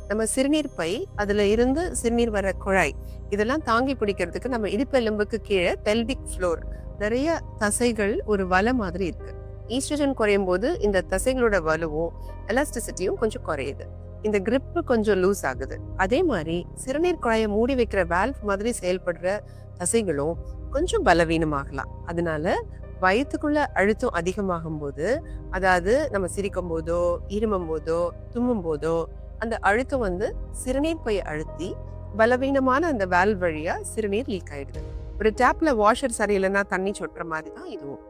நம்ம சிறுநீர் பை, அதுல இருந்து சிறுநீர் வர குழாய், இதெல்லாம் தாங்கி பிடிக்கிறதுக்கு நம்ம இடுப்பெலும்புக்கு கீழே பெல்விக் ஃப்ளோர் நிறைய தசைகள் ஒரு வலை மாதிரி இருக்கு. ஈஸ்ட்ரஜன் குறையும் போது இந்த தசைகளோட வலுவும் எலாஸ்டிசிட்டியும் கொஞ்சம் குறையுது. இந்த grip கொஞ்சம் லூஸ் ஆகுது. அதே மாதிரி சிறுநீர் குழாயை மூடி வைக்கிற வால்வ் மாதிரி செயல்படுற தசைகளும் கொஞ்சம் பலவீனமாகலாம். அதனால வயிற்றுக்குள்ள அழுத்தம் அதிகமாகும் போது, அதாவது நம்ம சிரிக்கும் போதோ இருமும் போதோ தும்மும் போதோ அந்த அழுத்தம் சிறுநீர் பையை அழுத்தி பலவீனமான அந்த வால்வ் வழியா சிறுநீர் லீக் ஆயிடுது. ஒரு டேப்ல வாஷர் சரியில்லைன்னா தண்ணி சொட்டுற மாதிரி தான் இதுவும்.